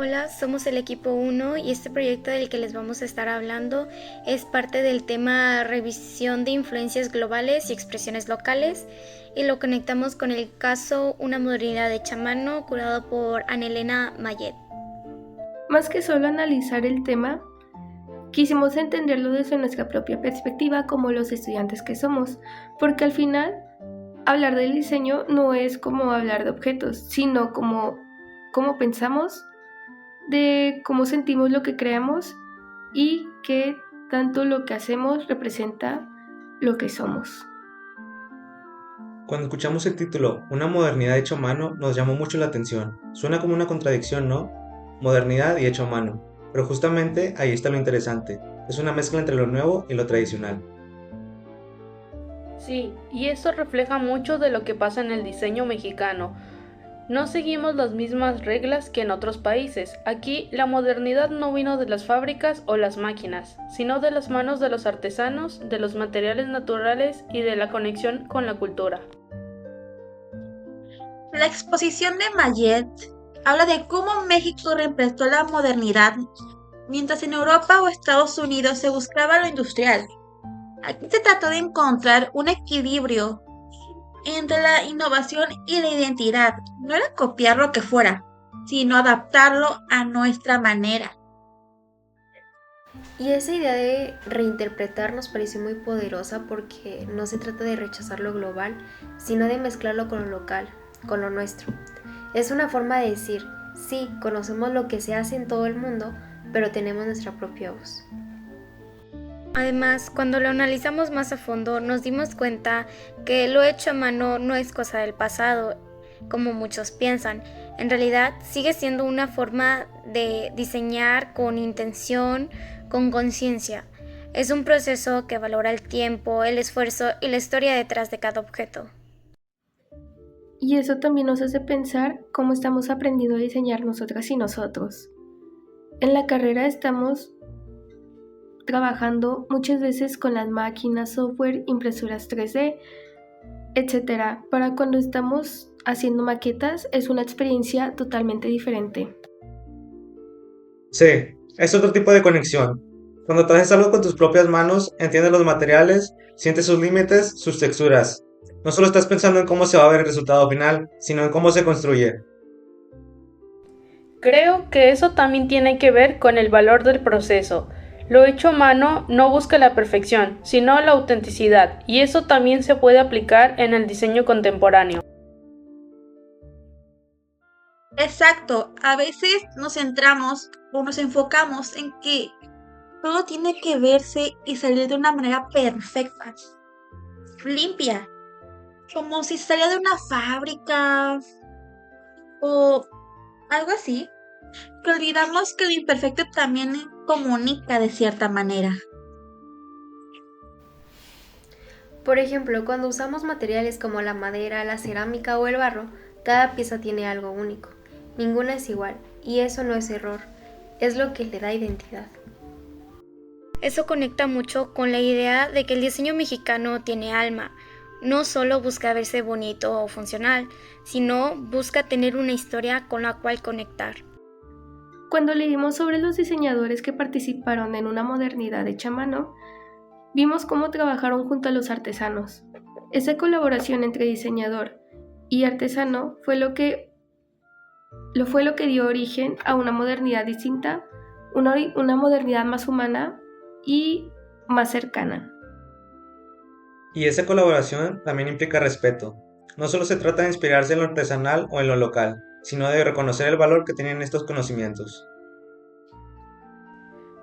Hola, somos el equipo 1 y este proyecto del que les vamos a estar hablando es parte del tema revisión de influencias globales y expresiones locales y lo conectamos con el caso Una modernidad hecha a mano curado por Anelena Mayet. Más que solo analizar el tema, quisimos entenderlo desde nuestra propia perspectiva como los estudiantes que somos, porque al final hablar del diseño no es como hablar de objetos, sino como cómo pensamos, de cómo sentimos lo que creamos y qué tanto lo que hacemos representa lo que somos. Cuando escuchamos el título Una modernidad hecha a mano nos llamó mucho la atención. Suena como una contradicción, ¿no? Modernidad y hecho a mano. Pero justamente ahí está lo interesante. Es una mezcla entre lo nuevo y lo tradicional. Sí, y eso refleja mucho de lo que pasa en el diseño mexicano. No seguimos las mismas reglas que en otros países. Aquí la modernidad no vino de las fábricas o las máquinas, sino de las manos de los artesanos, de los materiales naturales y de la conexión con la cultura. La exposición de Mayet habla de cómo México reemplazó la modernidad, mientras en Europa o Estados Unidos se buscaba lo industrial. Aquí se trató de encontrar un equilibrio entre la innovación y la identidad. No era copiar lo que fuera, sino adaptarlo a nuestra manera. Y esa idea de reinterpretar nos pareció muy poderosa porque no se trata de rechazar lo global, sino de mezclarlo con lo local, con lo nuestro. Es una forma de decir, sí, conocemos lo que se hace en todo el mundo, pero tenemos nuestra propia voz. Además, cuando lo analizamos más a fondo, nos dimos cuenta que lo hecho a mano no es cosa del pasado, como muchos piensan. En realidad, sigue siendo una forma de diseñar con intención, con conciencia. Es un proceso que valora el tiempo, el esfuerzo y la historia detrás de cada objeto. Y eso también nos hace pensar cómo estamos aprendiendo a diseñar nosotras y nosotros. En la carrera estamos trabajando muchas veces con las máquinas, software, impresoras 3D, etcétera. Para cuando estamos haciendo maquetas es una experiencia totalmente diferente. Sí, es otro tipo de conexión. Cuando traes algo con tus propias manos, entiendes los materiales, sientes sus límites, sus texturas. No solo estás pensando en cómo se va a ver el resultado final, sino en cómo se construye. Creo que eso también tiene que ver con el valor del proceso. Lo hecho a mano no busca la perfección, sino la autenticidad, y eso también se puede aplicar en el diseño contemporáneo. Exacto, a veces nos centramos o nos enfocamos en que todo tiene que verse y salir de una manera perfecta, limpia, como si saliera de una fábrica o algo así, que olvidamos que lo imperfecto también comunica de cierta manera. Por ejemplo, cuando usamos materiales como la madera, la cerámica o el barro, cada pieza tiene algo único. Ninguna es igual, y eso no es error, es lo que le da identidad. Eso conecta mucho con la idea de que el diseño mexicano tiene alma. No solo busca verse bonito o funcional, sino busca tener una historia con la cual conectar. Cuando leímos sobre los diseñadores que participaron en una modernidad hecha a mano, vimos cómo trabajaron junto a los artesanos. Esa colaboración entre diseñador y artesano fue lo que dio origen a una modernidad distinta, una modernidad más humana y más cercana. Y esa colaboración también implica respeto. No solo se trata de inspirarse en lo artesanal o en lo local, sino de reconocer el valor que tienen estos conocimientos.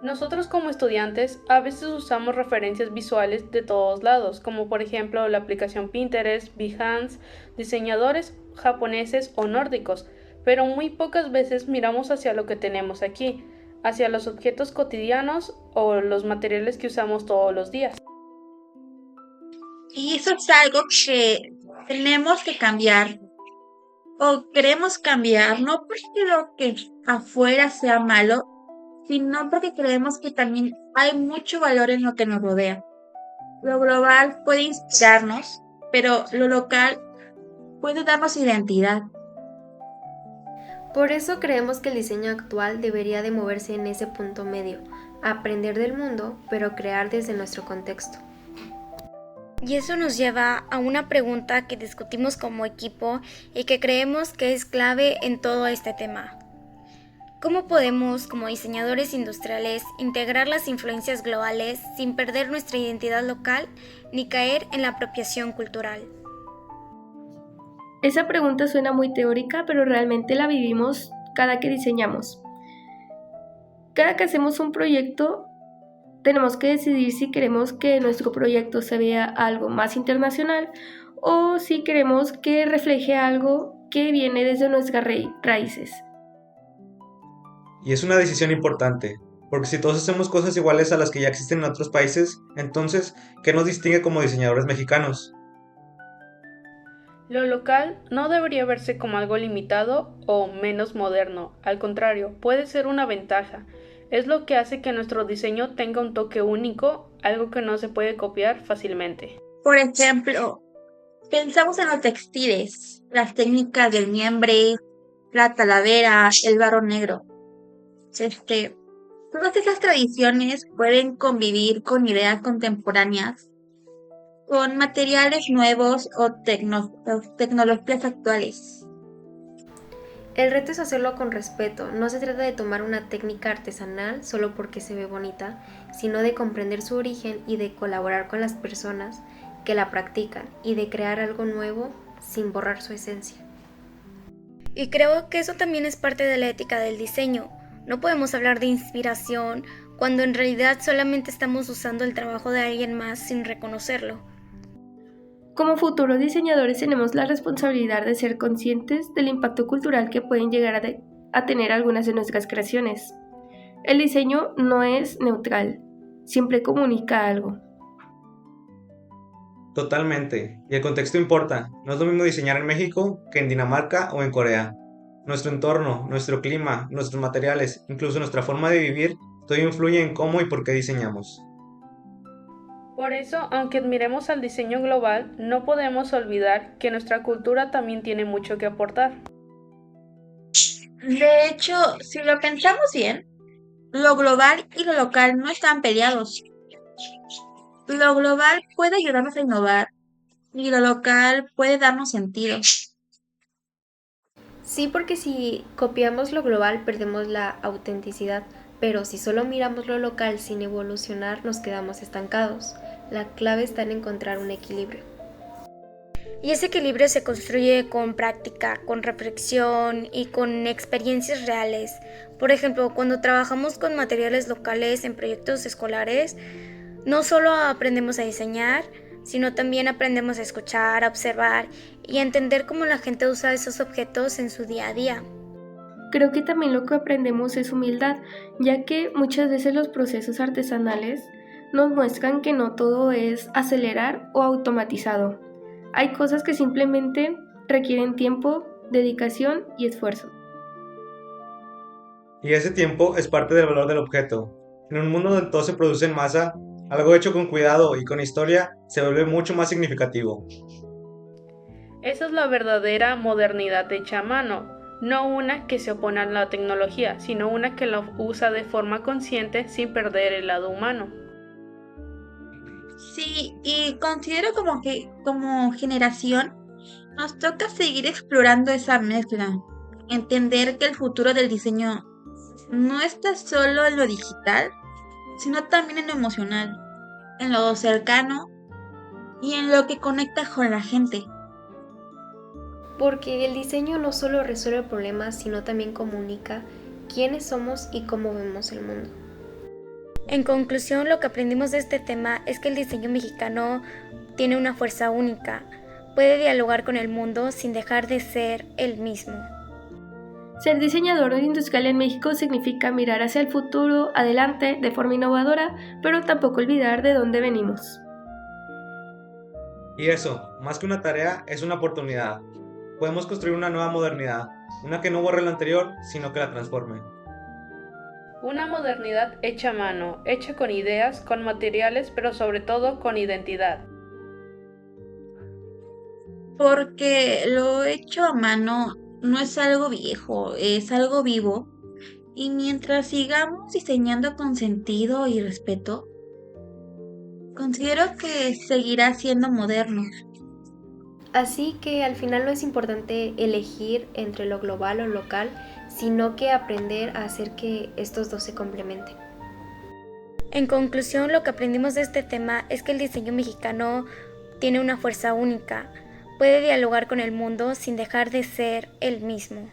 Nosotros como estudiantes a veces usamos referencias visuales de todos lados, como por ejemplo la aplicación Pinterest, Behance, diseñadores japoneses o nórdicos, pero muy pocas veces miramos hacia lo que tenemos aquí, hacia los objetos cotidianos o los materiales que usamos todos los días. Y eso es algo que tenemos que cambiar o queremos cambiar, no porque lo que afuera sea malo, sino porque creemos que también hay mucho valor en lo que nos rodea. Lo global puede inspirarnos, pero lo local puede darnos identidad. Por eso creemos que el diseño actual debería de moverse en ese punto medio, aprender del mundo, pero crear desde nuestro contexto. Y eso nos lleva a una pregunta que discutimos como equipo y que creemos que es clave en todo este tema. ¿Cómo podemos, como diseñadores industriales, integrar las influencias globales sin perder nuestra identidad local ni caer en la apropiación cultural? Esa pregunta suena muy teórica, pero realmente la vivimos cada que diseñamos. Cada que hacemos un proyecto, tenemos que decidir si queremos que nuestro proyecto se vea algo más internacional o si queremos que refleje algo que viene desde nuestras raíces. Y es una decisión importante, porque si todos hacemos cosas iguales a las que ya existen en otros países, entonces, ¿qué nos distingue como diseñadores mexicanos? Lo local no debería verse como algo limitado o menos moderno, al contrario, puede ser una ventaja. Es lo que hace que nuestro diseño tenga un toque único, algo que no se puede copiar fácilmente. Por ejemplo, pensamos en los textiles, las técnicas del miembre, la talavera, el barro negro. Todas esas tradiciones pueden convivir con ideas contemporáneas, con materiales nuevos o tecnologías actuales. El reto es hacerlo con respeto, no se trata de tomar una técnica artesanal solo porque se ve bonita, sino de comprender su origen y de colaborar con las personas que la practican y de crear algo nuevo sin borrar su esencia. Y creo que eso también es parte de la ética del diseño. No podemos hablar de inspiración cuando en realidad solamente estamos usando el trabajo de alguien más sin reconocerlo. Como futuros diseñadores tenemos la responsabilidad de ser conscientes del impacto cultural que pueden llegar a tener algunas de nuestras creaciones. El diseño no es neutral, siempre comunica algo. Totalmente, y el contexto importa. No es lo mismo diseñar en México que en Dinamarca o en Corea. Nuestro entorno, nuestro clima, nuestros materiales, incluso nuestra forma de vivir, todo influye en cómo y por qué diseñamos. Por eso, aunque admiremos al diseño global, no podemos olvidar que nuestra cultura también tiene mucho que aportar. De hecho, si lo pensamos bien, lo global y lo local no están peleados. Lo global puede ayudarnos a innovar y lo local puede darnos sentido. Sí, porque si copiamos lo global perdemos la autenticidad, pero si solo miramos lo local sin evolucionar nos quedamos estancados. La clave está en encontrar un equilibrio. Y ese equilibrio se construye con práctica, con reflexión y con experiencias reales. Por ejemplo, cuando trabajamos con materiales locales en proyectos escolares, no solo aprendemos a diseñar, sino también aprendemos a escuchar, a observar y a entender cómo la gente usa esos objetos en su día a día. Creo que también lo que aprendemos es humildad, ya que muchas veces los procesos artesanales nos muestran que no todo es acelerar o automatizado. Hay cosas que simplemente requieren tiempo, dedicación y esfuerzo. Y ese tiempo es parte del valor del objeto. En un mundo donde todo se produce en masa, algo hecho con cuidado y con historia se vuelve mucho más significativo. Esa es la verdadera modernidad hecha a mano, no una que se opone a la tecnología, sino una que la usa de forma consciente sin perder el lado humano. Sí, y considero como que como generación nos toca seguir explorando esa mezcla, entender que el futuro del diseño no está solo en lo digital, sino también en lo emocional, en lo cercano y en lo que conecta con la gente. Porque el diseño no solo resuelve problemas, sino también comunica quiénes somos y cómo vemos el mundo. En conclusión, lo que aprendimos de este tema es que el diseño mexicano tiene una fuerza única. Puede dialogar con el mundo sin dejar de ser el mismo. Ser diseñador industrial en México significa mirar hacia el futuro, adelante, de forma innovadora, pero tampoco olvidar de dónde venimos. Y eso, más que una tarea, es una oportunidad. Podemos construir una nueva modernidad, una que no borre la anterior, sino que la transforme. Una modernidad hecha a mano, hecha con ideas, con materiales, pero sobre todo con identidad. Porque lo hecho a mano no es algo viejo, es algo vivo. Y mientras sigamos diseñando con sentido y respeto, considero que seguirá siendo moderno. Así que al final no es importante elegir entre lo global o local, sino que aprender a hacer que estos dos se complementen. En conclusión, lo que aprendimos de este tema es que el diseño mexicano tiene una fuerza única, puede dialogar con el mundo sin dejar de ser el mismo.